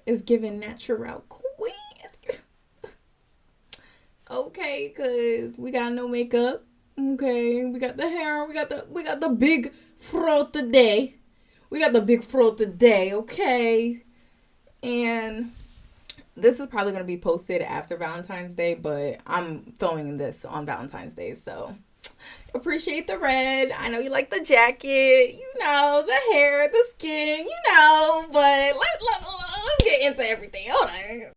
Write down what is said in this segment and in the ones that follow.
is giving natural queen. Okay, cause we got no makeup. Okay, we got the hair. We got the big fro today. We got the big fro today. Okay, and this is probably gonna be posted after Valentine's Day, but I'm filming this on Valentine's Day, so appreciate the red. I know you like the jacket, the hair, the skin, but let's get into everything. Hold on.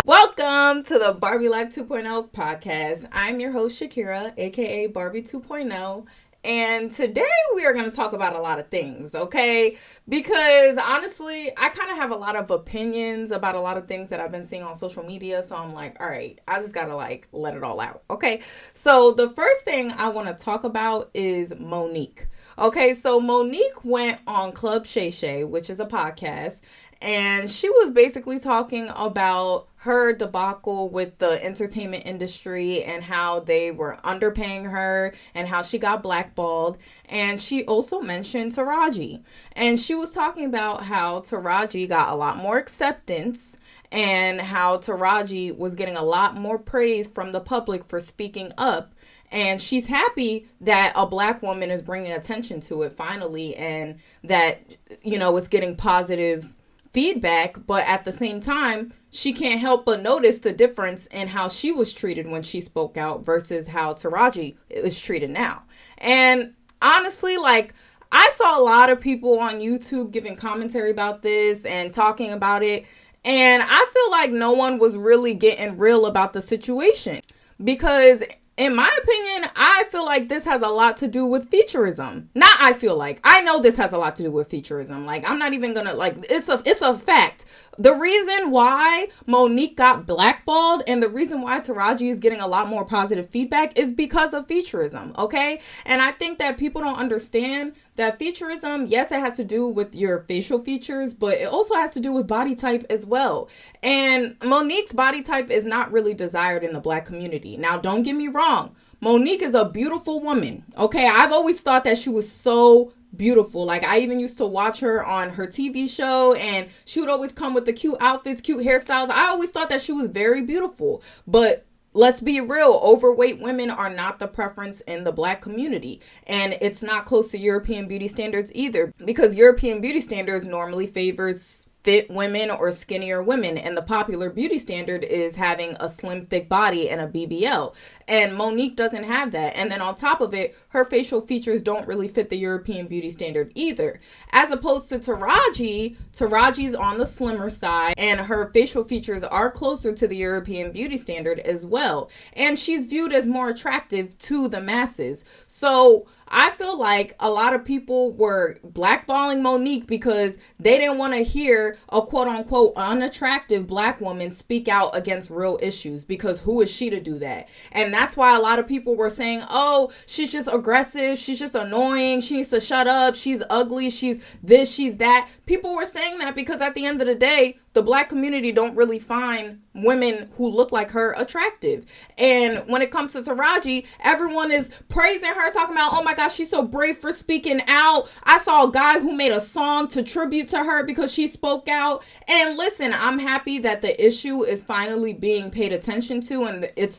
Welcome to the Barbie Life 2.0 podcast. I'm your host, Shakira, aka Barbie 2.0. And today we are going to talk about a lot of things, okay? Because honestly, I kind of have a lot of opinions about a lot of things that I've been seeing on social media. So I'm like, all right, I just got to let it all out, okay? So the first thing I want to talk about is Monique. Okay, so Monique went on Club Shay Shay, which is a podcast, and she was basically talking about her debacle with the entertainment industry and how they were underpaying her and how she got blackballed. And she also mentioned Taraji. And she was talking about how Taraji got a lot more acceptance and how Taraji was getting a lot more praise from the public for speaking up. And she's happy that a black woman is bringing attention to it finally, and that, it's getting positive feedback. But at the same time, she can't help but notice the difference in how she was treated when she spoke out versus how Taraji is treated now. And honestly, I saw a lot of people on YouTube giving commentary about this and talking about it. And I feel like no one was really getting real about the situation, because in my opinion, I feel like this has a lot to do with Featurism. I know this has a lot to do with Featurism. I'm not even gonna, it's a fact. The reason why Monique got blackballed and the reason why Taraji is getting a lot more positive feedback is because of Featurism, okay? And I think that people don't understand that Featurism, yes, it has to do with your facial features, but it also has to do with body type as well. And Monique's body type is not really desired in the black community. Now, don't get me wrong. Monique is a beautiful woman, okay? I've always thought that she was so beautiful. I even used to watch her on her TV show, and she would always come with the cute outfits, cute hairstyles. I always thought that she was very beautiful. But let's be real, overweight women are not the preference in the black community. And it's not close to European beauty standards either, because European beauty standards normally favors fit women or skinnier women, and the popular beauty standard is having a slim, thick body and a BBL. And Monique doesn't have that. And then on top of it, her facial features don't really fit the European beauty standard either. As opposed to Taraji's on the slimmer side, and her facial features are closer to the European beauty standard as well. And she's viewed as more attractive to the masses. So I feel like a lot of people were blackballing Monique because they didn't want to hear a quote-unquote unattractive black woman speak out against real issues, because who is she to do that? And that's why a lot of people were saying, oh, she's just aggressive, she's just annoying, she needs to shut up, she's ugly, she's this, she's that. People were saying that because at the end of the day, the black community don't really find women who look like her attractive. And when it comes to Taraji, everyone is praising her, talking about, oh my gosh, she's so brave for speaking out. I saw a guy who made a song to tribute to her because she spoke out. And listen, I'm happy that the issue is finally being paid attention to, and it's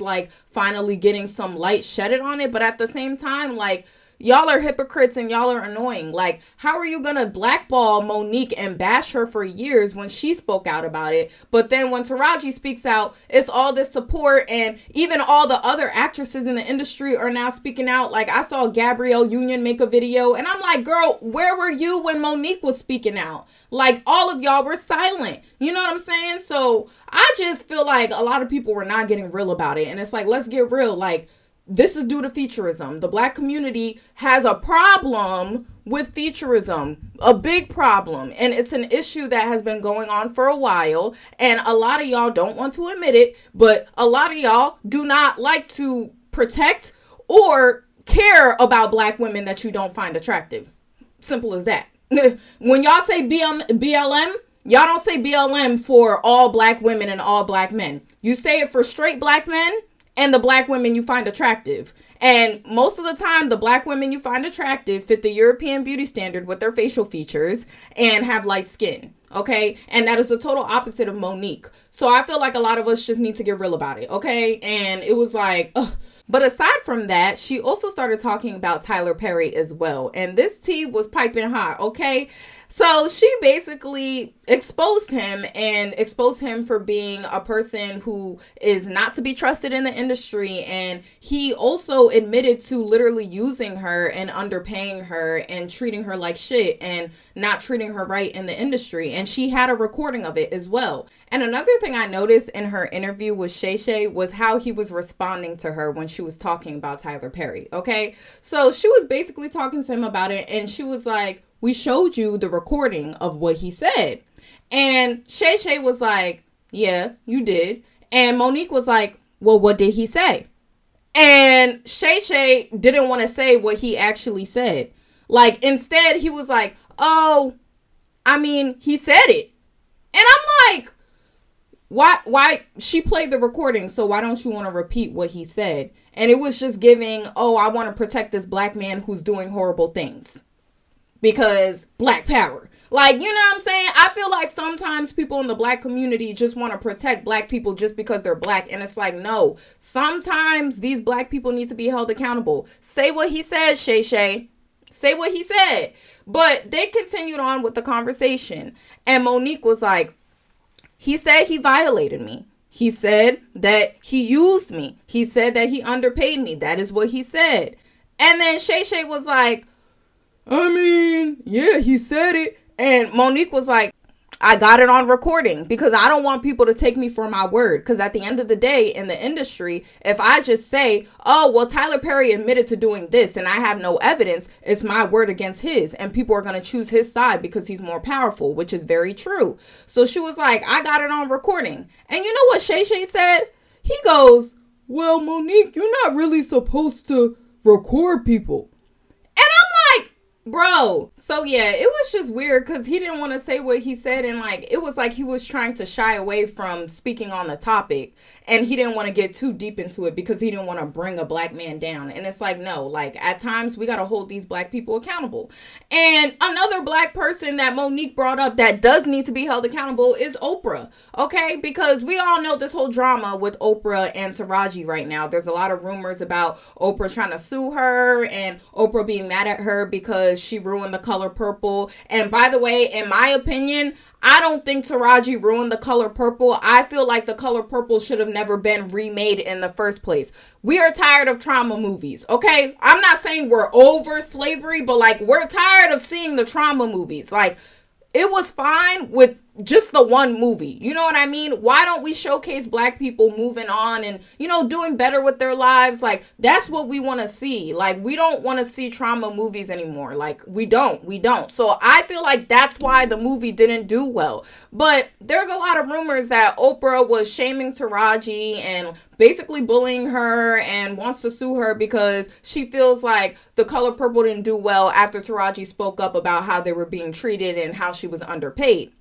finally getting some light shedded on it. But at the same time, y'all are hypocrites and y'all are annoying. How are you gonna blackball Monique and bash her for years when she spoke out about it? But then when Taraji speaks out, it's all this support, and even all the other actresses in the industry are now speaking out. I saw Gabrielle Union make a video, and I'm like, girl, where were you when Monique was speaking out? All of y'all were silent. You know what I'm saying? So I just feel like a lot of people were not getting real about it. And it's let's get real. This is due to Featurism. The black community has a problem with Featurism, a big problem. And it's an issue that has been going on for a while. And a lot of y'all don't want to admit it, but a lot of y'all do not like to protect or care about black women that you don't find attractive. Simple as that. When y'all say BLM, y'all don't say BLM for all black women and all black men. You say it for straight black men and the black women you find attractive. And most of the time, the black women you find attractive fit the European beauty standard with their facial features and have light skin. Okay. And that is the total opposite of Monique. So I feel like a lot of us just need to get real about it. Okay. And it was like, ugh. But aside from that, she also started talking about Tyler Perry as well. And this tea was piping hot, okay? So she basically exposed him for being a person who is not to be trusted in the industry. And he also admitted to literally using her and underpaying her and treating her like shit and not treating her right in the industry. And she had a recording of it as well. And another thing I noticed in her interview with Shay Shay was how he was responding to her when she was talking about Tyler Perry, okay? So she was basically talking to him about it, and she was like, we showed you the recording of what he said. And Shay Shay was like, yeah, you did. And Monique was like, well, what did he say? And Shay Shay didn't want to say what he actually said. Like, instead, he was like, oh, I mean, he said it. And I'm like, why she played the recording, so why don't you want to repeat what he said? And it was just giving, oh, I want to protect this black man who's doing horrible things because black power. Like, you know what I'm saying? I feel like sometimes people in the black community just want to protect black people just because they're black. And it's like, no, sometimes these black people need to be held accountable. Say what he said, Shay Shay. Say what he said. But they continued on with the conversation. And Monique was like, he said he violated me. He said that he used me. He said that he underpaid me. That is what he said. And then Shay Shay was like, I mean, yeah, he said it. And Monique was like, I got it on recording because I don't want people to take me for my word. Because at the end of the day, in the industry, if I just say, oh, well, Tyler Perry admitted to doing this and I have no evidence, it's my word against his. And people are going to choose his side because he's more powerful, which is very true. So she was like, I got it on recording. And you know what Shay Shay said? He goes, well, Monique, you're not really supposed to record people. Bro, so yeah, it was just weird because he didn't want to say what he said, and like it was like he was trying to shy away from speaking on the topic, and he didn't want to get too deep into it because he didn't want to bring a black man down. And it's like, no, like at times we got to hold these black people accountable. And another black person that Monique brought up that does need to be held accountable is Oprah, okay? Because we all know this whole drama with Oprah and Taraji right now. There's a lot of rumors about Oprah trying to sue her and Oprah being mad at her because she ruined The Color Purple. And by the way, in my opinion, I don't think Taraji ruined The Color Purple. I feel like The Color Purple should have never been remade in the first place. We are tired of trauma movies, okay? I'm not saying we're over slavery, but like we're tired of seeing the trauma movies. Like it was fine with just the one movie. You know what I mean? Why don't we showcase black people moving on and, you know, doing better with their lives? Like, that's what we want to see. Like, we don't want to see trauma movies anymore. Like, we don't. So I feel like that's why the movie didn't do well. But there's a lot of rumors that Oprah was shaming Taraji and basically bullying her and wants to sue her because she feels like The Color Purple didn't do well after Taraji spoke up about how they were being treated and how she was underpaid.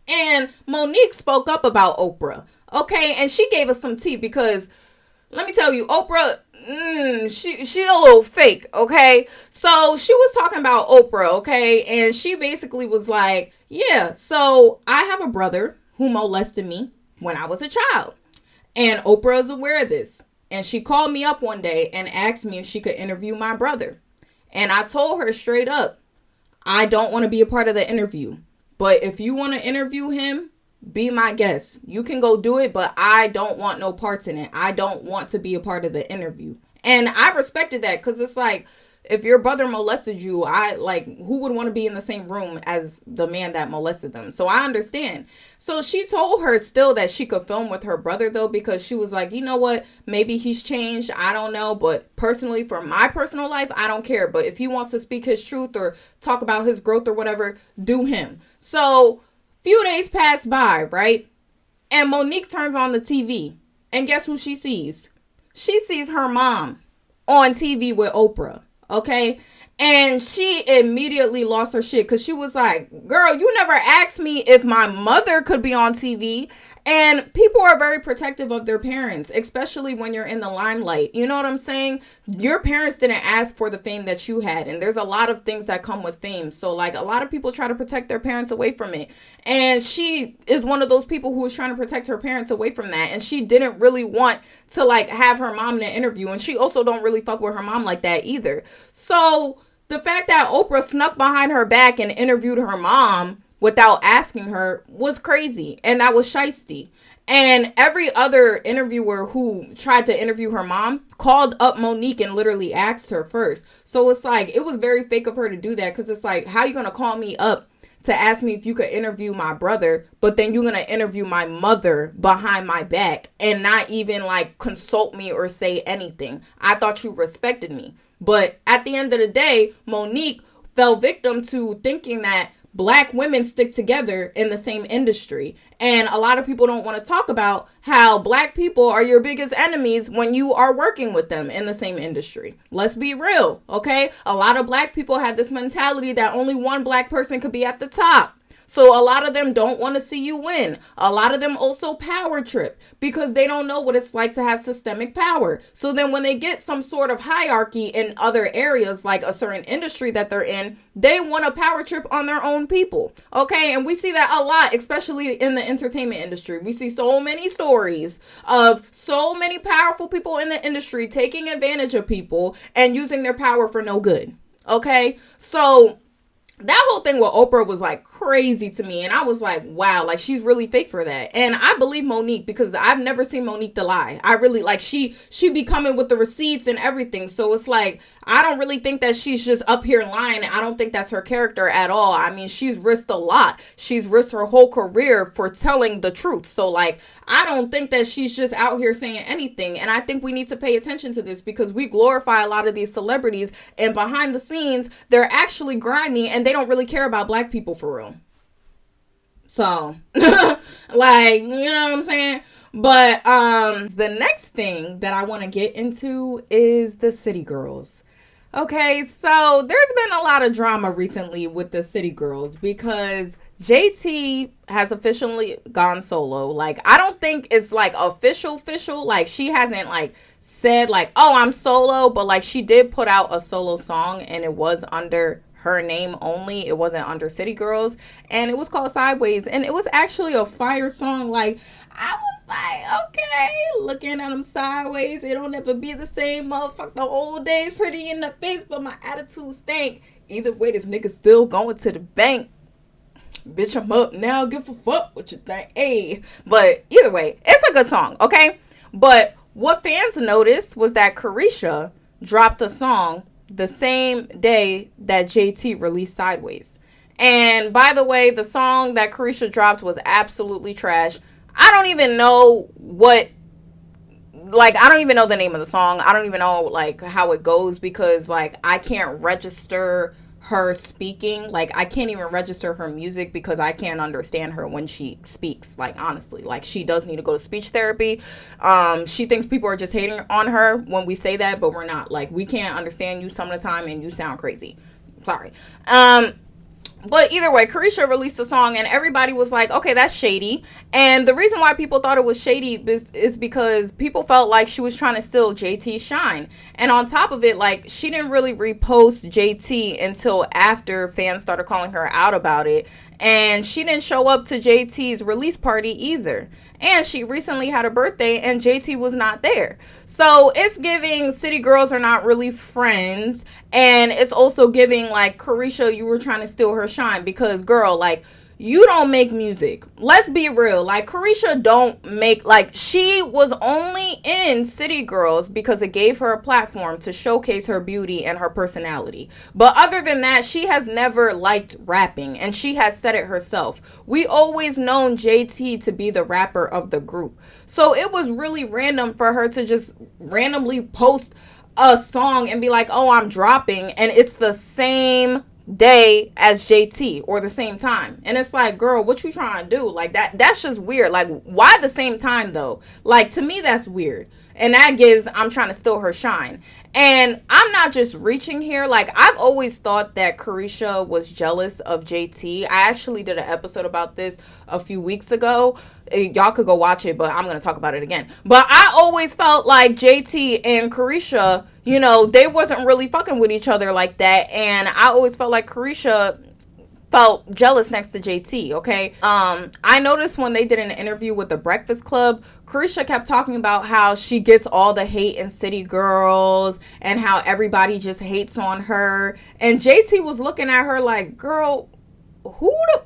And Monique spoke up about Oprah, okay? And she gave us some tea because, let me tell you, Oprah, she a little fake, okay? So she was talking about Oprah, okay? And she basically was like, yeah, so I have a brother who molested me when I was a child. And Oprah is aware of this. And she called me up one day and asked me if she could interview my brother. And I told her straight up, I don't want to be a part of the interview. But if you want to interview him, be my guest. You can go do it, but I don't want no parts in it. I don't want to be a part of the interview. And I respected that because it's like, if your brother molested you, who would want to be in the same room as the man that molested them? So I understand. So she told her still that she could film with her brother, though, because she was like, you know what? Maybe he's changed. I don't know. But personally, for my personal life, I don't care. But if he wants to speak his truth or talk about his growth or whatever, do him. So few days pass by, right? And Monique turns on the TV. And guess who she sees? She sees her mom on TV with Oprah. Okay. And she immediately lost her shit because she was like, girl, you never asked me if my mother could be on TV. And people are very protective of their parents, especially when you're in the limelight. You know what I'm saying? Your parents didn't ask for the fame that you had. And there's a lot of things that come with fame. So, like, a lot of people try to protect their parents away from it. And she is one of those people who was trying to protect her parents away from that. And she didn't really want to, like, have her mom in an interview. And she also don't really fuck with her mom like that either. So the fact that Oprah snuck behind her back and interviewed her mom without asking her was crazy. And that was shiesty. And every other interviewer who tried to interview her mom called up Monique and literally asked her first. So it's like, it was very fake of her to do that, because it's like, how you going to call me up to ask me if you could interview my brother, but then you're going to interview my mother behind my back and not even like consult me or say anything? I thought you respected me. But at the end of the day, Monique fell victim to thinking that Black women stick together in the same industry. And a lot of people don't want to talk about how Black people are your biggest enemies when you are working with them in the same industry. Let's be real, okay? A lot of Black people have this mentality that only one Black person could be at the top. So a lot of them don't want to see you win. A lot of them also power trip because they don't know what it's like to have systemic power. So then when they get some sort of hierarchy in other areas, like a certain industry that they're in, they want to power trip on their own people. Okay. And we see that a lot, especially in the entertainment industry. We see so many stories of so many powerful people in the industry taking advantage of people and using their power for no good. Okay. So that whole thing with Oprah was like crazy to me. And I was like, wow, like she's really fake for that. And I believe Monique because I've never seen Monique to lie. I really like she be coming with the receipts and everything. So it's like, I don't really think that she's just up here lying. I don't think that's her character at all. I mean, she's risked a lot. She's risked her whole career for telling the truth. So like, I don't think that she's just out here saying anything. And I think we need to pay attention to this because we glorify a lot of these celebrities and behind the scenes, they're actually grimy and they don't really care about Black people for real. So, like, you know what I'm saying? But the next thing that I want to get into is the City Girls. Okay, so there's been a lot of drama recently with the City Girls because JT has officially gone solo. Like, I don't think it's like official. Like, she hasn't like said like, oh, I'm solo, but like she did put out a solo song and it was under her name only. It wasn't under City Girls, and it was called Sideways, and it was actually a fire song. Like, I was like, okay, looking at them sideways, it don't ever be the same, motherfucker. The old days pretty in the face, but my attitude stank. Either way, this nigga still going to the bank. Bitch, I'm up now, give a fuck what you think. Hey, but either way, it's a good song, okay? But what fans noticed was that Careesha dropped a song the same day that JT released Sideways. And by the way, the song that Careesha dropped was absolutely trash. I don't even know I don't even know the name of the song. I don't even know like how it goes because like I can't register her speaking. Like, I can't even register her music because I can't understand her when she speaks. Like, honestly, like, she does need to go to speech therapy. She thinks people are just hating on her when we say that, but we're not. Like, we can't understand you some of the time and you sound crazy. Sorry. But either way, Careesha released a song and everybody was like, okay, that's shady. And the reason why people thought it was shady is because people felt like she was trying to steal JT's shine. And on top of it, like, she didn't really repost JT until after fans started calling her out about it. And she didn't show up to JT's release party either. And she recently had a birthday and JT was not there. So it's giving City Girls are not really friends. And it's also giving like, Careesha, you were trying to steal her shine because, girl, like, you don't make music. Let's be real. Like, Careesha don't make, like, she was only in City Girls because it gave her a platform to showcase her beauty and her personality. But other than that, she has never liked rapping, and she has said it herself. We always known JT to be the rapper of the group. So it was really random for her to just randomly post a song and be like, oh, I'm dropping, and it's the same day as JT or the same time. And it's like, girl, what you trying to do? Like that's just weird. Like, why the same time though? Like, to me, that's weird. And that gives, I'm trying to steal her shine. And I'm not just reaching here. Like, I've always thought that Careesha was jealous of JT. I actually did an episode about this a few weeks ago. Y'all could go watch it, but I'm going to talk about it again. But I always felt like JT and Careesha, you know, they wasn't really fucking with each other like that. And I always felt like Careesha felt jealous next to JT, okay? I noticed when they did an interview with the Breakfast Club, Careesha kept talking about how she gets all the hate in City Girls and how everybody just hates on her. And JT was looking at her like, girl, who the...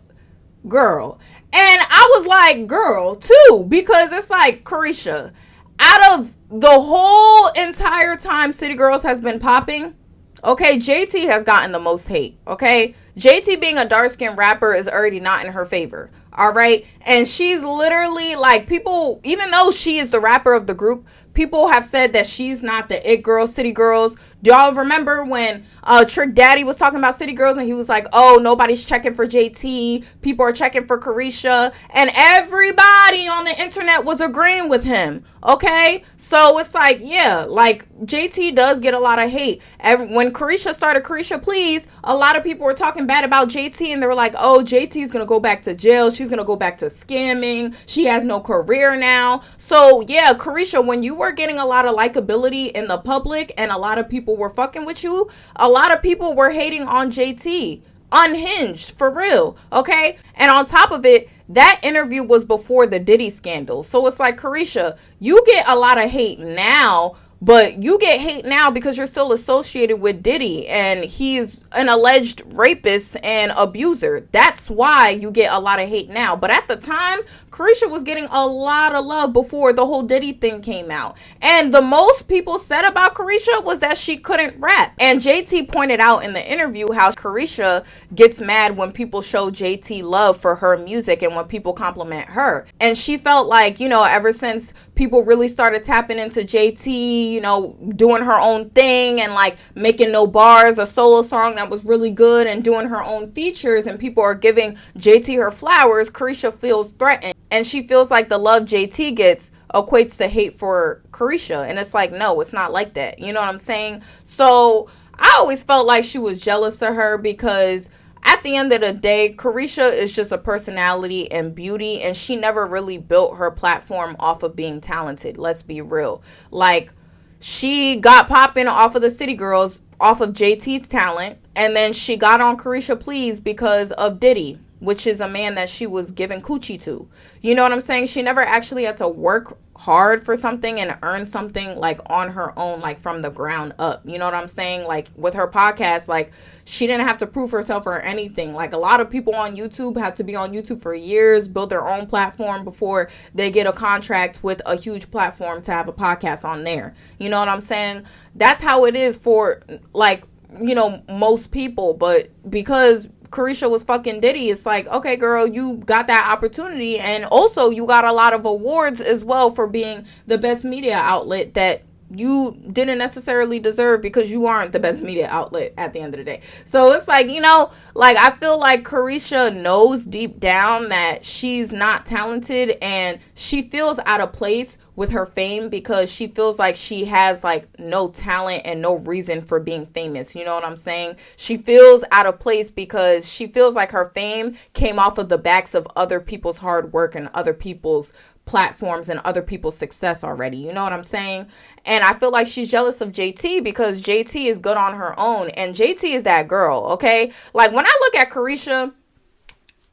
Girl. And I was like, girl, too, because it's like, Careesha, out of the whole entire time City Girls has been popping, okay, JT has gotten the most hate, okay? JT being a dark-skinned rapper is already not in her favor, all right? And she's literally, like, people, even though she is the rapper of the group, people have said that she's not the it girl, City Girls. Do y'all remember when Trick Daddy was talking about City Girls and he was like, oh, nobody's checking for JT, people are checking for Careesha, and everybody on the internet was agreeing with him, okay? So it's like, yeah, like, JT does get a lot of hate. When Careesha started Careesha Please, a lot of people were talking bad about JT, and they were like, oh, JT's gonna go back to jail, she's gonna go back to scamming, she has no career now. So yeah, Careesha, when you were getting a lot of likability in the public and a lot of people were fucking with you, a lot of people were hating on JT. Unhinged, for real, okay? And on top of it, that interview was before the Diddy scandal. So it's like, Careesha, you get a lot of hate now, but you get hate now because you're still associated with Diddy and he's an alleged rapist and abuser. That's why you get a lot of hate now. But at the time, Careesha was getting a lot of love before the whole Diddy thing came out. And the most people said about Careesha was that she couldn't rap. And JT pointed out in the interview how Careesha gets mad when people show JT love for her music and when people compliment her. And she felt like, you know, ever since people really started tapping into JT, you know, doing her own thing and like making No Bars, a solo song that was really good, and doing her own features, and people are giving JT her flowers, Careesha feels threatened. And she feels like the love JT gets equates to hate for Careesha. And it's like, no, it's not like that. You know what I'm saying? So I always felt like she was jealous of her because at the end of the day, Careesha is just a personality and beauty, and she never really built her platform off of being talented. Let's be real. Like, she got popping off of the City Girls, off of JT's talent, and then she got on Careesha Please because of Diddy, which is a man that she was giving coochie to. You know what I'm saying? She never actually had to work hard for something and earn something like on her own, like from the ground up. You know what I'm saying? Like with her podcast, like she didn't have to prove herself or anything. Like a lot of people on YouTube have to be on YouTube for years, build their own platform before they get a contract with a huge platform to have a podcast on there. You know what I'm saying? That's how it is for, like, you know, most people. But because Careesha was fucking Diddy, it's like, okay, girl, you got that opportunity, and also you got a lot of awards as well for being the best media outlet that you didn't necessarily deserve because you aren't the best media outlet at the end of the day. So it's like, you know, like I feel like Careesha knows deep down that she's not talented, and she feels out of place with her fame because she feels like she has like no talent and no reason for being famous. You know what I'm saying? She feels out of place because she feels like her fame came off of the backs of other people's hard work and other people's platforms and other people's success already. You know what I'm saying? And I feel like she's jealous of JT because JT is good on her own, and JT is that girl, okay? Like when I look at Careesha,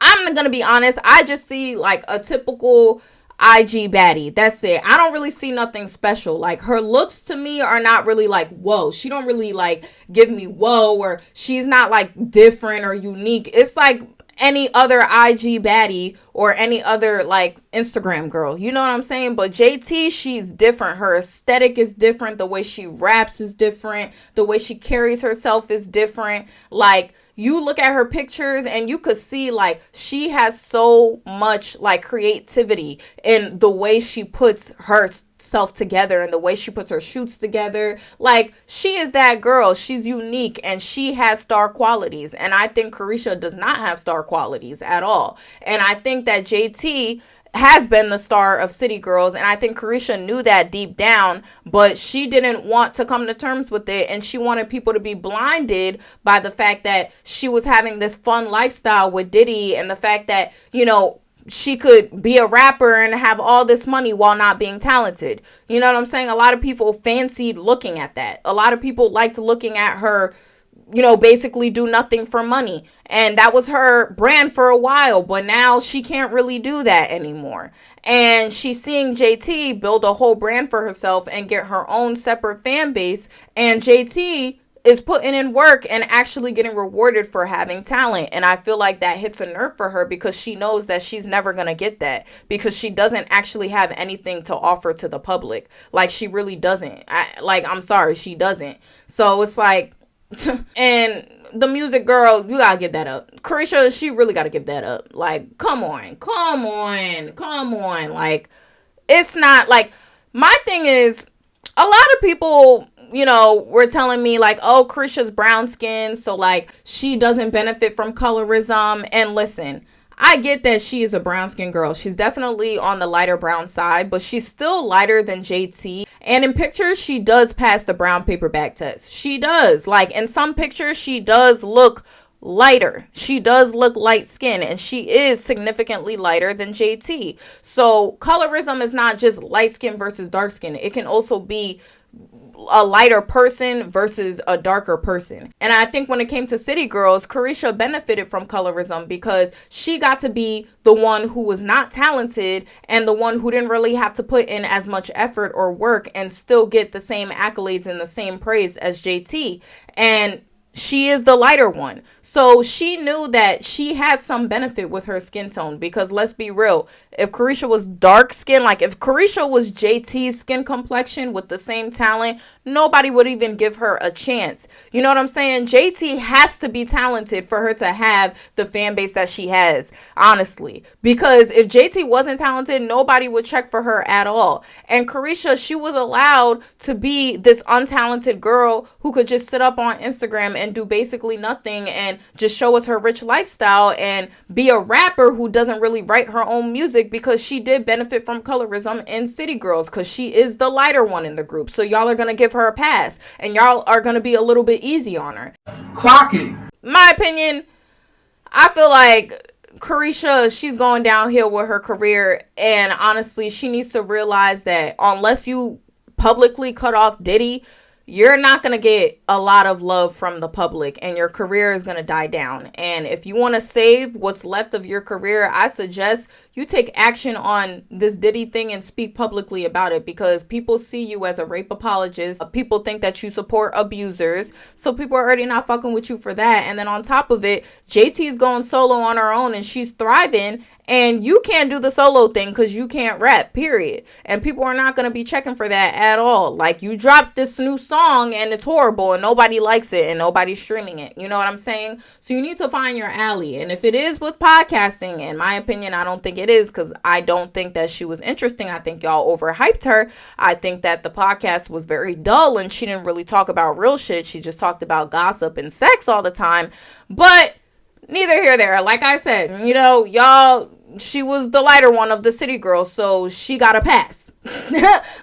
I'm gonna be honest, I just see like a typical IG baddie. That's it. I don't really see nothing special. Like her looks to me are not really like whoa. She don't really like give me whoa, or she's not like different or unique. It's like any other IG baddie or any other like Instagram girl. You know what I'm saying? But JT, she's different. Her aesthetic is different. The way she raps is different. The way she carries herself is different. Like, you look at her pictures and you could see like she has so much like creativity in the way she puts herself together and the way she puts her shoots together. Like, she is that girl. She's unique and she has star qualities. And I think Careesha does not have star qualities at all. And I think that JT has been the star of City Girls, and I think Careesha knew that deep down, but she didn't want to come to terms with it, and she wanted people to be blinded by the fact that she was having this fun lifestyle with Diddy, and the fact that, you know, she could be a rapper and have all this money while not being talented. You know what I'm saying? A lot of people fancied looking at that. A lot of people liked looking at her, you know, basically do nothing for money. And that was her brand for a while, but now she can't really do that anymore. And she's seeing JT build a whole brand for herself and get her own separate fan base. And JT is putting in work and actually getting rewarded for having talent. And I feel like that hits a nerve for her because she knows that she's never going to get that because she doesn't actually have anything to offer to the public. Like, she really doesn't. I'm sorry, she doesn't. So it's like, and the music girl, you gotta give that up. Careesha, she really gotta give that up. Like, come on. Like, it's not like, my thing is, a lot of people, you know, were telling me like, oh, Careesha's brown skin, so like she doesn't benefit from colorism. And listen, I get that she is a brown skin girl. She's definitely on the lighter brown side, but she's still lighter than JT. And in pictures, she does pass the brown paper bag test. She does. Like, in some pictures, she does look lighter. She does look light skin, and she is significantly lighter than JT. So colorism is not just light skin versus dark skin. It can also be a lighter person versus a darker person. And I think when it came to City Girls, Careesha benefited from colorism because she got to be the one who was not talented and the one who didn't really have to put in as much effort or work and still get the same accolades and the same praise as JT. And she is the lighter one. So she knew that she had some benefit with her skin tone because let's be real, if Careesha was dark skin, like if Careesha was JT's skin complexion with the same talent, nobody would even give her a chance. You know what I'm saying? JT has to be talented for her to have the fan base that she has, honestly. Because if JT wasn't talented, nobody would check for her at all. And Careesha, she was allowed to be this untalented girl who could just sit up on Instagram and do basically nothing and just show us her rich lifestyle and be a rapper who doesn't really write her own music because she did benefit from colorism in City Girls because she is the lighter one in the group. So y'all are going to give her a pass and y'all are going to be a little bit easy on her. Clock it. My opinion, I feel like Careesha, she's going downhill with her career, and honestly, she needs to realize that unless you publicly cut off Diddy, you're not going to get a lot of love from the public and your career is going to die down. And if you want to save what's left of your career, I suggest you take action on this Diddy thing and speak publicly about it because people see you as a rape apologist. People think that you support abusers. So people are already not fucking with you for that. And then on top of it, JT's going solo on her own and she's thriving. And you can't do the solo thing because you can't rap, period. And people are not going to be checking for that at all. Like, you dropped this new song and it's horrible and nobody likes it and nobody's streaming it. You know what I'm saying? So you need to find your alley. And if it is with podcasting, in my opinion, I don't think it is because I don't think that she was interesting. I think y'all overhyped her. I think that the podcast was very dull and she didn't really talk about real shit. She just talked about gossip and sex all the time. But neither here nor there. Like I said, you know, y'all, she was the lighter one of the City Girls, so she got a pass.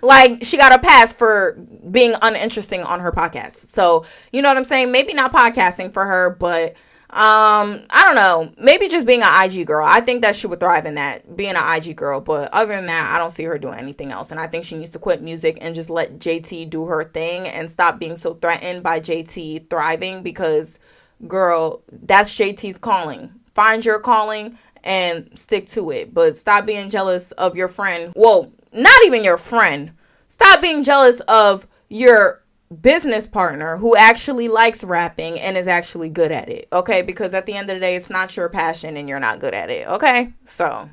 Like, she got a pass for being uninteresting on her podcast. So, you know what I'm saying? Maybe not podcasting for her, but I don't know. Maybe just being an IG girl. I think that she would thrive in that, being an IG girl. But other than that, I don't see her doing anything else. And I think she needs to quit music and just let JT do her thing and stop being so threatened by JT thriving because, girl, that's JT's calling. Find your calling and stick to it. But stop being jealous of your friend. Well, not even your friend. Stop being jealous of your business partner who actually likes rapping and is actually good at it. Okay? Because at the end of the day, it's not your passion and you're not good at it. Okay? So,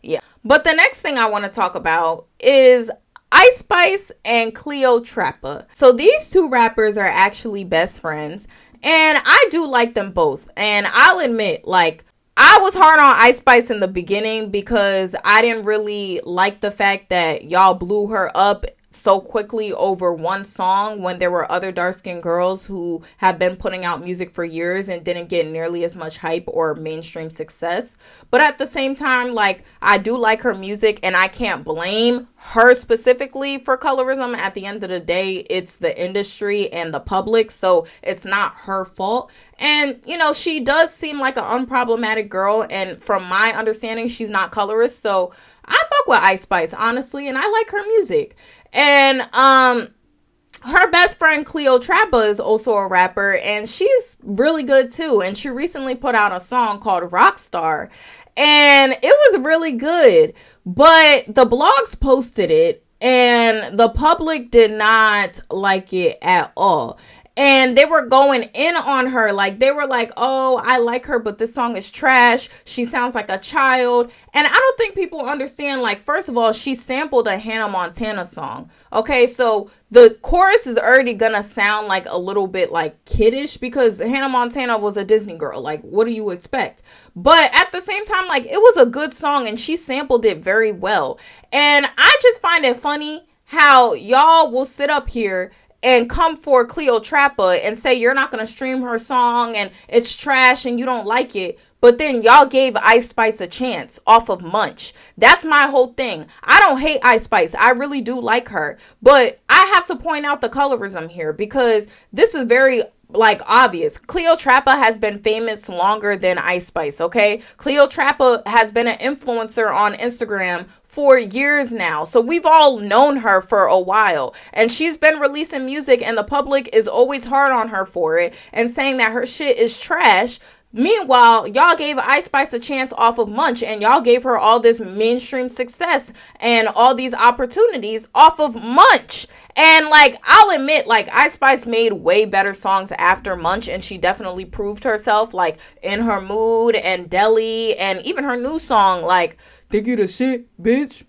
yeah. But the next thing I want to talk about is Ice Spice and Cleo Trapper. So these two rappers are actually best friends. And I do like them both. And I'll admit, like, I was hard on Ice Spice in the beginning because I didn't really like the fact that y'all blew her up so quickly over one song when there were other dark-skinned girls who have been putting out music for years and didn't get nearly as much hype or mainstream success. But at the same time, like, I do like her music, and I can't blame her specifically for colorism. At the end of the day, it's the industry and the public, so it's not her fault. And, you know, she does seem like an unproblematic girl, and from my understanding, she's not colorist, so I fuck with Ice Spice, honestly, and I like her music. And her best friend Cleo Trappa is also a rapper, and she's really good too. And she recently put out a song called Rockstar, and it was really good. But the blogs posted it, and the public did not like it at all. And they were going in on her. Like, they were like, oh, I like her, but this song is trash. She sounds like a child. And I don't think people understand, like, first of all, she sampled a Hannah Montana song. Okay, so the chorus is already gonna sound like a little bit like kiddish because Hannah Montana was a Disney girl. Like, what do you expect? But at the same time, like, it was a good song and she sampled it very well. And I just find it funny how y'all will sit up here and come for Cleo Trappa and say you're not going to stream her song and it's trash and you don't like it. But then y'all gave Ice Spice a chance off of Munch. That's my whole thing. I don't hate Ice Spice. I really do like her. But I have to point out the colorism here because this is very, like, obvious. Cleo Trappa has been famous longer than Ice Spice, okay? Cleo Trappa has been an influencer on Instagram for years now. So we've all known her for a while. And she's been releasing music and the public is always hard on her for it and saying that her shit is trash. Meanwhile, y'all gave Ice Spice a chance off of Munch and y'all gave her all this mainstream success and all these opportunities off of Munch. And, like, I'll admit, like, Ice Spice made way better songs after Munch and she definitely proved herself, like, In Her Mood and Deli and even her new song, like, think you the shit, bitch?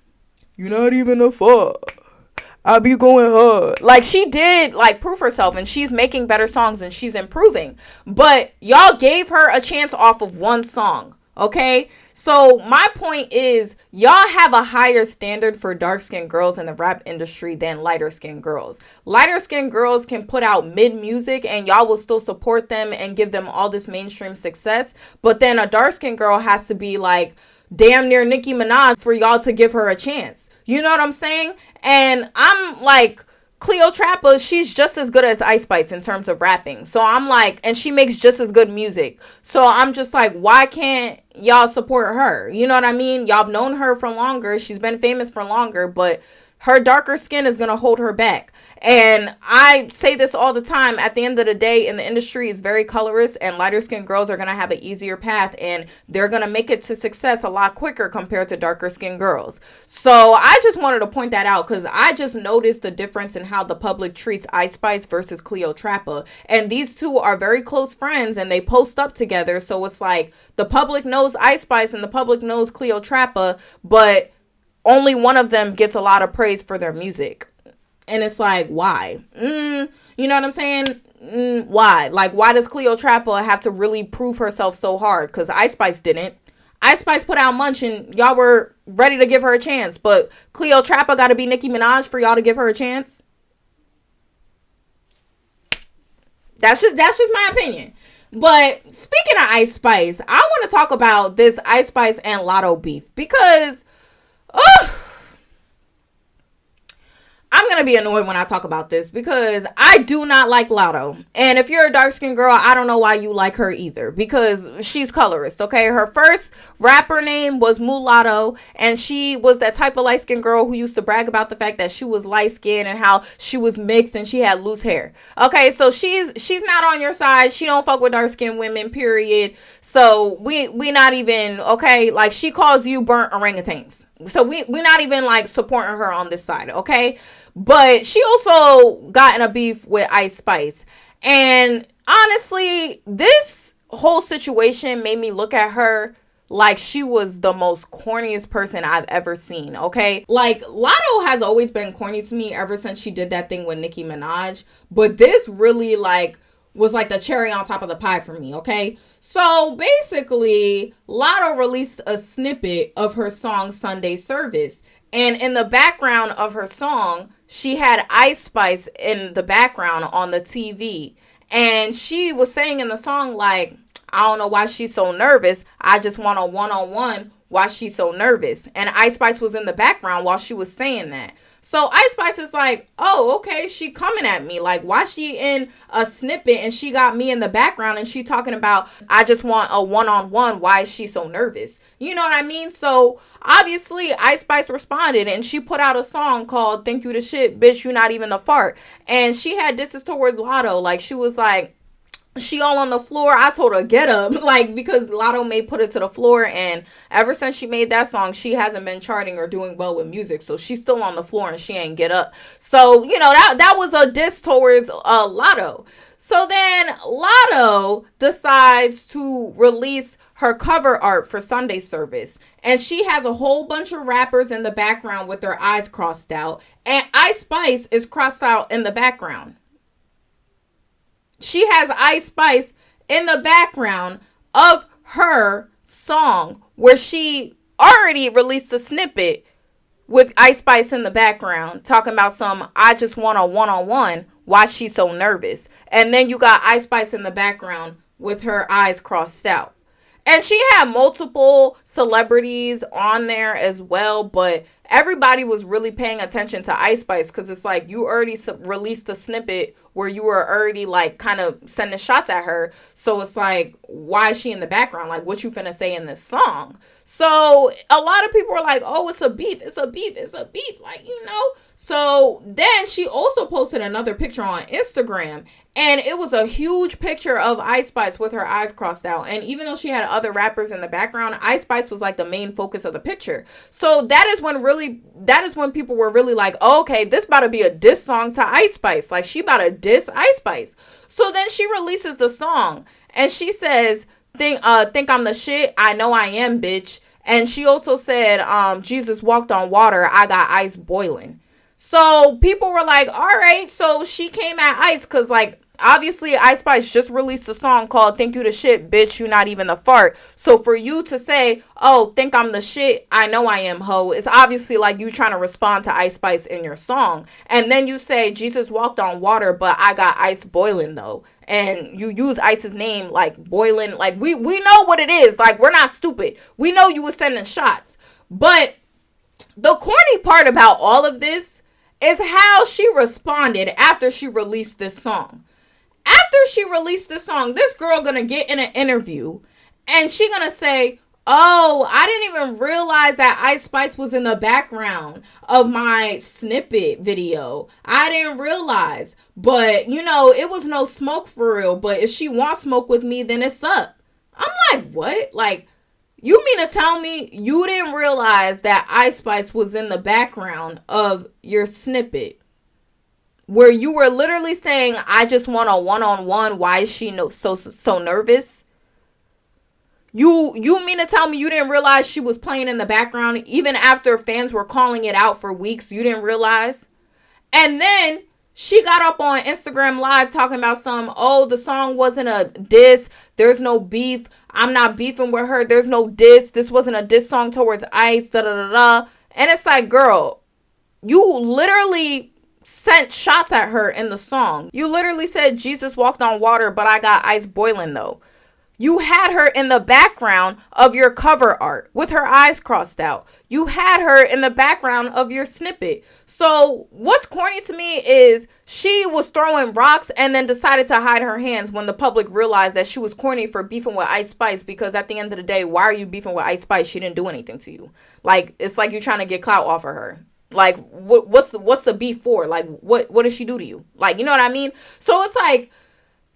You not even a fuck. I be going hard. Like, she did, like, prove herself, and she's making better songs, and she's improving. But y'all gave her a chance off of one song, okay? So my point is, y'all have a higher standard for dark-skinned girls in the rap industry than lighter-skinned girls. Lighter-skinned girls can put out mid-music, and y'all will still support them and give them all this mainstream success. But then a dark-skinned girl has to be, like, damn near Nicki Minaj for y'all to give her a chance. You know what I'm saying? And I'm like, Cleo Trappa, she's just as good as Ice Spice in terms of rapping. So I'm like, and she makes just as good music. So I'm just like, why can't y'all support her? You know what I mean? Y'all have known her for longer. She's been famous for longer, but her darker skin is going to hold her back. And I say this all the time. At the end of the day, in the industry, it's very colorist, and lighter skinned girls are going to have an easier path, and they're going to make it to success a lot quicker compared to darker skinned girls. So I just wanted to point that out because I just noticed the difference in how the public treats Ice Spice versus Cleo Trappa. And these two are very close friends, and they post up together. So it's like the public knows Ice Spice and the public knows Cleo Trappa, but only one of them gets a lot of praise for their music. And it's like, why? You know what I'm saying? Why? Like, why does Cleo Trappa have to really prove herself so hard? Because Ice Spice didn't. Ice Spice put out Munch and y'all were ready to give her a chance. But Cleo Trappa got to be Nicki Minaj for y'all to give her a chance? That's just my opinion. But speaking of Ice Spice, I want to talk about this Ice Spice and Latto beef. Because I'm going to be annoyed when I talk about this because I do not like Latto. And if you're a dark-skinned girl, I don't know why you like her either because she's colorist, okay? Her first rapper name was Mulatto, and she was that type of light-skinned girl who used to brag about the fact that she was light-skinned and how she was mixed and she had loose hair. Okay, so she's not on your side. She don't fuck with dark-skinned women, period. So we not even, okay? Like, she calls you burnt orangutans. So we not even, like, supporting her on this side, okay? But she also got in a beef with Ice Spice. And honestly, this whole situation made me look at her like she was the most corniest person I've ever seen, okay? Like, Latto has always been corny to me ever since she did that thing with Nicki Minaj. But this really, like, was like the cherry on top of the pie for me, okay? So basically, Latto released a snippet of her song Sunday Service. And in the background of her song, she had Ice Spice in the background on the TV. And she was saying in the song, like, I don't know why she's so nervous. I just want a one-on-one. Why she's so nervous. And Ice Spice was in the background while she was saying that. So Ice Spice is like, oh, okay, she coming at me. Like, why she in a snippet and she got me in the background and she talking about, I just want a one-on-one. Why is she so nervous? You know what I mean? So obviously Ice Spice responded and she put out a song called Thank You the Shit, Bitch, You Not Even the Fart. And she had disses toward Latto. Like, she was like, she all on the floor. I told her, get up. Like, because Latto may put it to the floor. And ever since she made that song, she hasn't been charting or doing well with music. So she's still on the floor and she ain't get up. So, you know, that was a diss towards Latto. So then Latto decides to release her cover art for Sunday Service. And she has a whole bunch of rappers in the background with their eyes crossed out. And Ice Spice is crossed out in the background. She has Ice Spice in the background of her song where she already released a snippet with Ice Spice in the background talking about some, I just want a one-on-one. Why she's so nervous. And then you got Ice Spice in the background with her eyes crossed out. And she had multiple celebrities on there as well, but everybody was really paying attention to Ice Spice because it's like you already released a snippet where you were already like kind of sending shots at her. So it's like, why is she in the background? Like, what you finna say in this song? So a lot of people were like, oh, it's a beef. It's a beef. It's a beef. Like, you know. So then she also posted another picture on Instagram. And it was a huge picture of Ice Spice with her eyes crossed out. And even though she had other rappers in the background, Ice Spice was like the main focus of the picture. So that is when people were really like, oh, okay, this about to be a diss song to Ice Spice. Like, she about to diss Ice Spice. So then she releases the song and she says, think I'm the shit. I know I am, bitch. And she also said, Jesus walked on water. I got ice boiling. So people were like, all right. So she came at Ice because, like, obviously Ice Spice just released a song called Thank You the Shit, Bitch, You Not Even the Fart. So for you to say, oh, think I'm the shit, I know I am, ho, it's obviously like you trying to respond to Ice Spice in your song. And then you say, Jesus walked on water, but I got ice boiling, though. And you use Ice's name, like, boiling. Like, we know what it is. Like, we're not stupid. We know you were sending shots. But the corny part about all of this is how she responded after she released this song. After she released this song, this girl gonna get in an interview and she gonna say, oh, I didn't even realize that Ice Spice was in the background of my snippet video. I didn't realize. But, you know, it was no smoke for real. But if she wants smoke with me, then it's up. I'm like, what? Like, you mean to tell me you didn't realize that Ice Spice was in the background of your snippet? Where you were literally saying, I just want a one-on-one. Why is she so nervous? You mean to tell me you didn't realize she was playing in the background even after fans were calling it out for weeks? You didn't realize? And then she got up on Instagram Live talking about the song wasn't a diss. There's no beef. I'm not beefing with her. There's no diss. This wasn't a diss song towards Ice. Da-da-da-da. And it's like, girl, you literally sent shots at her in the song. You literally said Jesus walked on water, but I got ice boiling, though. You had her in the background of your cover art with her eyes crossed out. You had her in the background of your snippet. So what's corny to me is she was throwing rocks and then decided to hide her hands when the public realized that she was corny for beefing with Ice Spice, because at the end of the day, why are you beefing with Ice Spice? She didn't do anything to you. Like, it's like you're trying to get clout off of her. Like, what's the beef for? Like, what did she do to you? Like, you know what I mean? So it's like,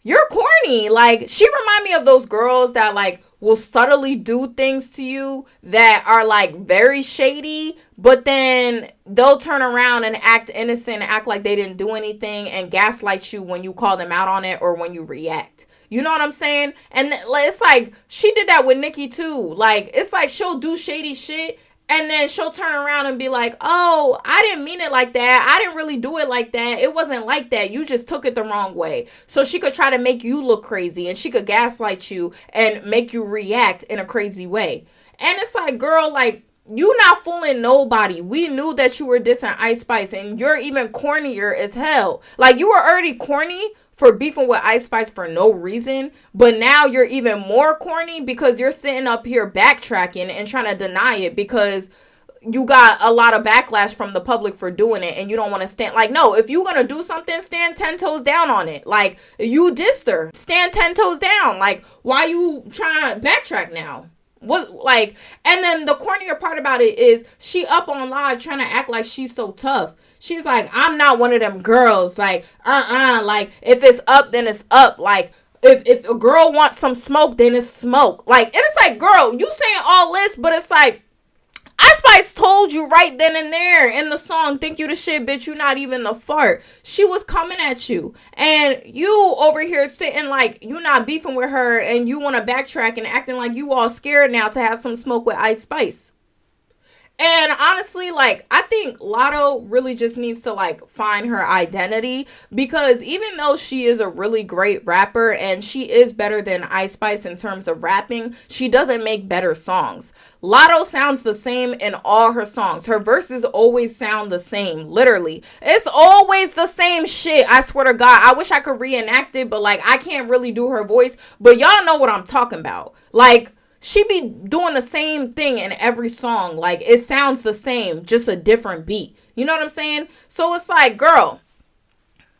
you're corny. Like, she remind me of those girls that, like, will subtly do things to you that are, like, very shady, but then they'll turn around and act innocent, act like they didn't do anything, and gaslight you when you call them out on it or when you react. You know what I'm saying? And it's like, she did that with Nicki, too. Like, it's like she'll do shady shit, And then she'll turn around and be like, oh, I didn't mean it like that. I didn't really do it like that. It wasn't like that. You just took it the wrong way. So she could try to make you look crazy, and she could gaslight you and make you react in a crazy way. And it's like, girl, like, you not fooling nobody. We knew that you were dissing Ice Spice, and you're even cornier as hell. Like, you were already corny for beefing with Ice Spice for no reason, but now you're even more corny because you're sitting up here backtracking and trying to deny it because you got a lot of backlash from the public for doing it, and you don't want to stand. Like, no, if you're gonna do something, stand 10 toes down on it. Like, you dissed her, stand 10 toes down. Like, why you trying to backtrack now? What, like, and then the cornier part about it is she up on live trying to act like she's so tough. She's like, I'm not one of them girls. Like, like, if it's up, then it's up. Like, if a girl wants some smoke, then it's smoke. Like, and it's like, girl, you saying all this, but it's like, Ice Spice told you right then and there in the song, think you the shit, bitch, you not even the fart. She was coming at you. And you over here sitting like you not beefing with her, and you want to backtrack and acting like you all scared now to have some smoke with Ice Spice. And honestly, like, I think Latto really just needs to, like, find her identity, because even though she is a really great rapper and she is better than Ice Spice in terms of rapping, she doesn't make better songs. Latto sounds the same in all her songs. Her verses always sound the same, literally. It's always the same shit, I swear to God. I wish I could reenact it, but, like, I can't really do her voice. But y'all know what I'm talking about. Like, she be doing the same thing in every song. Like, it sounds the same, just a different beat. You know what I'm saying? So it's like, girl,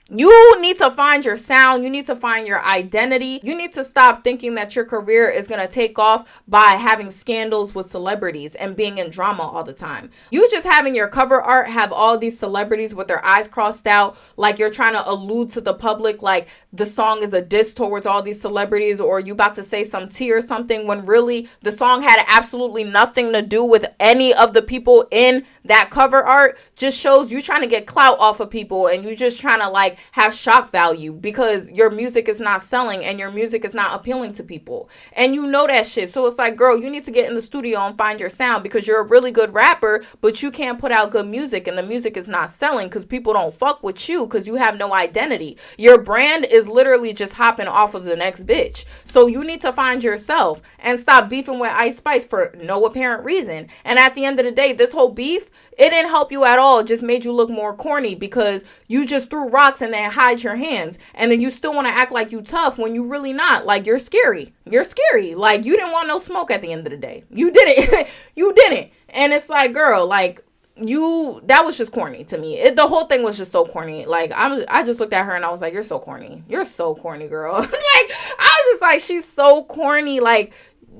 you need to find your sound. You need to find your identity. You need to stop thinking that your career is going to take off by having scandals with celebrities and being in drama all the time. You just having your cover art have all these celebrities with their eyes crossed out, like you're trying to allude to the public like the song is a diss towards all these celebrities, or you about to say some tea or something, when really the song had absolutely nothing to do with any of the people in that cover art. Just shows you trying to get clout off of people, and you just trying to like have shock value because your music is not selling and your music is not appealing to people, and you know that shit. So it's like, girl, you need to get in the studio and find your sound, because you're a really good rapper, but you can't put out good music, and the music is not selling because people don't fuck with you because you have no identity. Your brand is literally just hopping off of the next bitch. So you need to find yourself and stop beefing with Ice Spice for no apparent reason. And at the end of the day, this whole beef, it didn't help you at all. It just made you look more corny because you just threw rocks and then hide your hands. And then you still want to act like you tough when you really not. Like, you're scary. You're scary. Like, you didn't want no smoke at the end of the day. You didn't. You didn't. And it's like, girl, like, that was just corny to me. The whole thing was just so corny. Like, I just looked at her and I was like, you're so corny. You're so corny, girl. Like, I was just like, she's so corny. Like,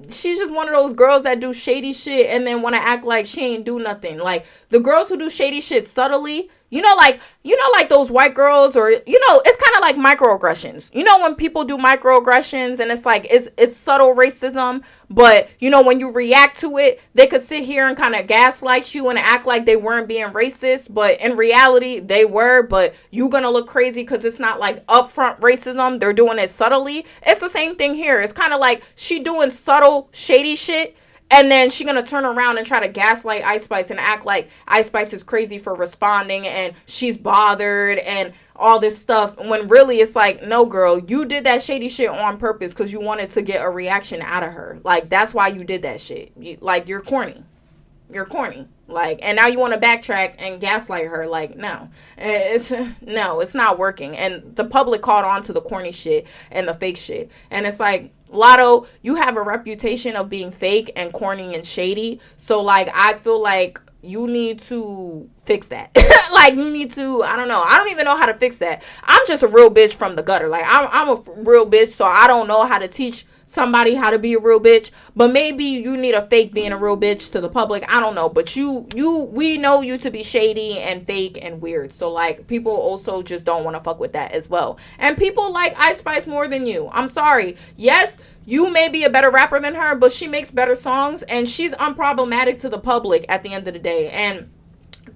she's just one of those girls that do shady shit and then want to act like she ain't do nothing. Like, the girls who do shady shit subtly, like those white girls, or, it's kind of like microaggressions. When people do microaggressions and it's like, it's subtle racism, but, when you react to it, they could sit here and kind of gaslight you and act like they weren't being racist, but in reality, they were, but you gonna look crazy because it's not like upfront racism. They're doing it subtly. It's the same thing here. It's kind of like she doing subtle, shady shit, and then she gonna turn around and try to gaslight Ice Spice and act like Ice Spice is crazy for responding and she's bothered and all this stuff, when really it's like, no, girl, you did that shady shit on purpose because you wanted to get a reaction out of her. Like, that's why you did that shit. You're corny. You're corny. Like, and now you want to backtrack and gaslight her. Like, no, it's not working. And the public caught on to the corny shit and the fake shit. And it's like, Latto, you have a reputation of being fake and corny and shady. So, like, I feel like you need to fix that. Like, you need to, I don't know. I don't even know how to fix that. I'm just a real bitch from the gutter. Like, I'm a real bitch, so I don't know how to teach somebody how to be a real bitch. But maybe you need a fake being a real bitch to the public. I don't know. But we know you to be shady and fake and weird. So, like, people also just don't want to fuck with that as well. And people like Ice Spice more than you. I'm sorry. Yes, you may be a better rapper than her, but she makes better songs, and she's unproblematic to the public at the end of the day. And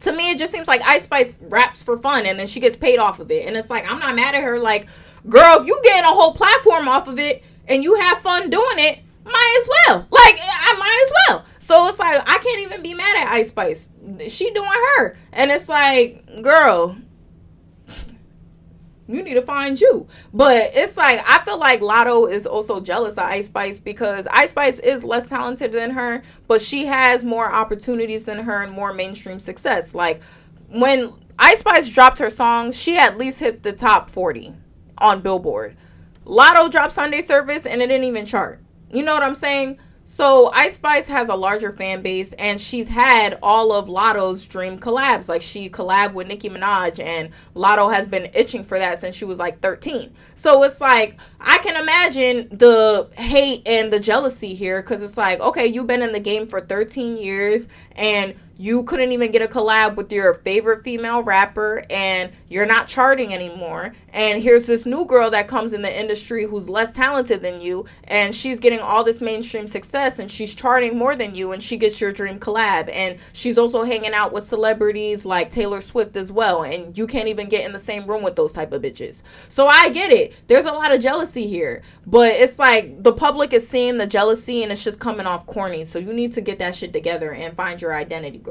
to me, it just seems like Ice Spice raps for fun, and then she gets paid off of it. And it's like, I'm not mad at her. Like, girl, if you getting a whole platform off of it and you have fun doing it, might as well. Like, I might as well. So it's like, I can't even be mad at at Ice Spice. She doing her. And it's like, girl, you need to find you. But it's like, I feel like Latto is also jealous of Ice Spice because Ice Spice is less talented than her, but she has more opportunities than her and more mainstream success. Like, when Ice Spice dropped her song, she at least hit the top 40 on Billboard. Latto dropped Sunday Service and it didn't even chart. You know what I'm saying? So Ice Spice has a larger fan base, and she's had all of Latto's dream collabs. Like, she collabed with Nicki Minaj, and Latto has been itching for that since she was like 13. So it's like, I can imagine the hate and the jealousy here, because it's like, okay, you've been in the game for 13 years and you couldn't even get a collab with your favorite female rapper, and you're not charting anymore. And here's this new girl that comes in the industry who's less talented than you, and she's getting all this mainstream success, and she's charting more than you, and she gets your dream collab. And she's also hanging out with celebrities like Taylor Swift as well, and you can't even get in the same room with those type of bitches. So I get it. There's a lot of jealousy here, but it's like the public is seeing the jealousy, and it's just coming off corny. So you need to get that shit together and find your identity, girl.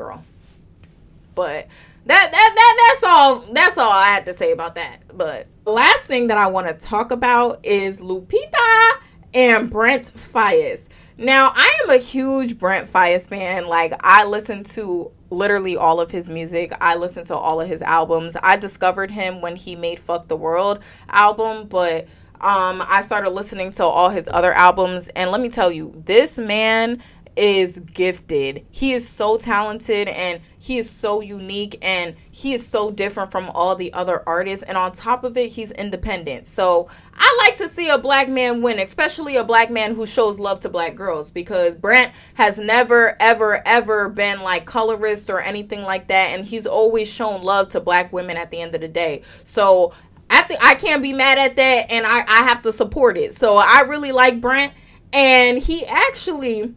But that's all I had to say about that. But the last thing that I want to talk about is Lupita and Brent Faiyaz. Now, I am a huge Brent Faiyaz fan. Like, I listen to literally all of his music. I listen to all of his albums. I discovered him when he made Fuck the World album, but I started listening to all his other albums, and let me tell you, this man is gifted. He is so talented, and he is so unique, and he is so different from all the other artists, and on top of it, he's independent. So I like to see a black man win, especially a black man who shows love to black girls, because Brent has never ever been like colorist or anything like that, and he's always shown love to black women at the end of the day. So I can't be mad at that, and I have to support it. So I really like Brent, and he actually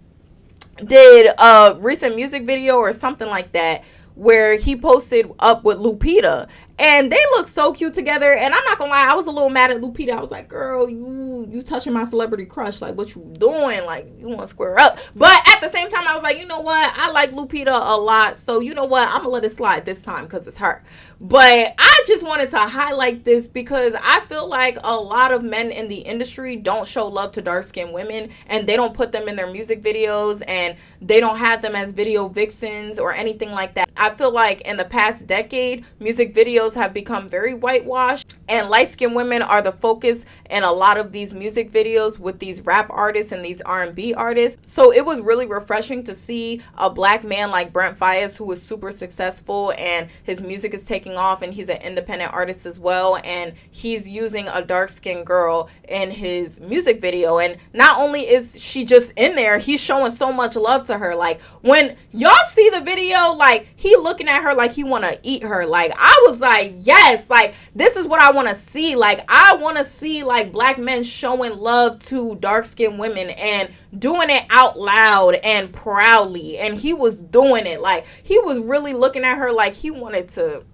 did a recent music video or something like that where he posted up with Lupita, and they look so cute together. And I'm not gonna lie, I was a little mad at Lupita. I was like, girl, you touching my celebrity crush, like, what you doing? Like, you want to square up? But at the same time, I was like, you know what, I like Lupita a lot, so you know what, I'm gonna let it slide this time because it's her. But I just wanted to highlight this because I feel like a lot of men in the industry don't show love to dark-skinned women, and they don't put them in their music videos, and they don't have them as video vixens or anything like that. I feel like in the past decade, music videos have become very whitewashed, and light-skinned women are the focus in a lot of these music videos with these rap artists and these R&B artists. So it was really refreshing to see a black man like Brent Faiyaz, who is super successful, and his music is taking off, and he's an independent artist as well, and he's using a dark-skinned girl in his music video. And not only is she just in there, he's showing so much love to her. Like, when y'all see the video, like, he looking at her like he want to eat her. Like, I was like, yes, like, this is what I want to see. Like, I want to see, like, black men showing love to dark-skinned women and doing it out loud and proudly. And he was doing it. Like, he was really looking at her like he wanted to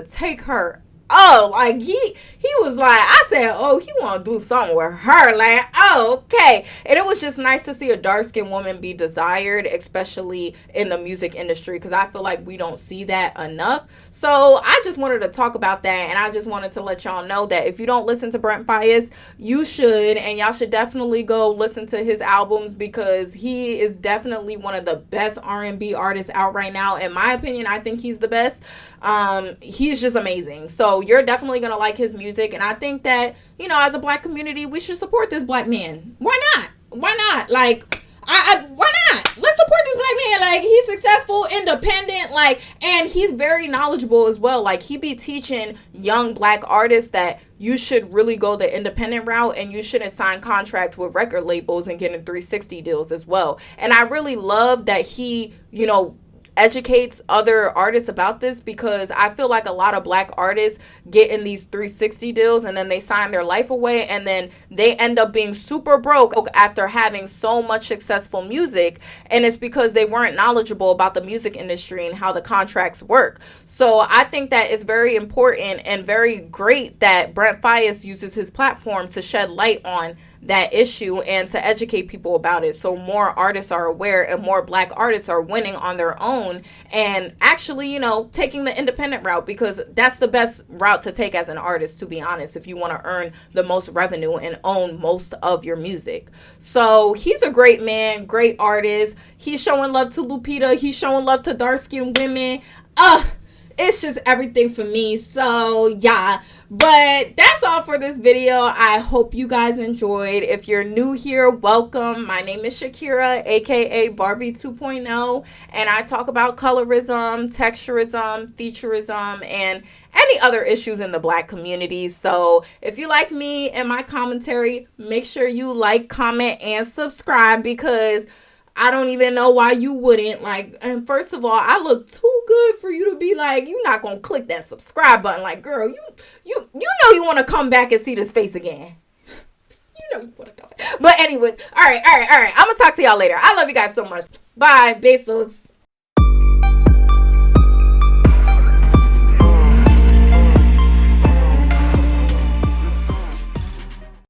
take her. Oh, like, he was like, I said, oh, he want to do something with her. Like, oh, okay. And it was just nice to see a dark-skinned woman be desired, especially in the music industry, because I feel like we don't see that enough. So I just wanted to talk about that, and I just wanted to let y'all know that if you don't listen to Brent Faiyaz, you should, and y'all should definitely go listen to his albums, because he is definitely one of the best R&B artists out right now. In my opinion, I think he's the best. He's just amazing. So you're definitely going to like his music. And I think that, you know, as a black community, we should support this black man. Why not? Why not? Like, why not? Let's support this black man. Like, he's successful, independent, like, and he's very knowledgeable as well. Like, he be teaching young black artists that you should really go the independent route, and you shouldn't sign contracts with record labels and getting 360 deals as well. And I really love that he, you know, educates other artists about this, because I feel like a lot of black artists get in these 360 deals and then they sign their life away, and then they end up being super broke after having so much successful music, and it's because they weren't knowledgeable about the music industry and how the contracts work. So I think that it's very important and very great that Brent Faiyaz uses his platform to shed light on that issue and to educate people about it, so more artists are aware and more Black artists are winning on their own and actually, you know, taking the independent route, because that's the best route to take as an artist, to be honest, if you want to earn the most revenue and own most of your music. So he's a great man, great artist. He's showing love to Lupita. He's showing love to dark-skinned women. It's just everything for me. So yeah, but that's all for this video. I hope you guys enjoyed. If you're new here, welcome. My name is Shakira, aka Barbie 2.0, and I talk about colorism, texturism, featurism, and any other issues in the Black community. So if you like me and my commentary, make sure you like, comment, and subscribe, because I don't even know why you wouldn't. Like, and first of all, I look too good for you to be like, you're not gonna click that subscribe button. Like, girl, you know you want to come back and see this face again. You know you want to come back. But anyways, all right. I'm gonna talk to y'all later. I love you guys so much. Bye, besos.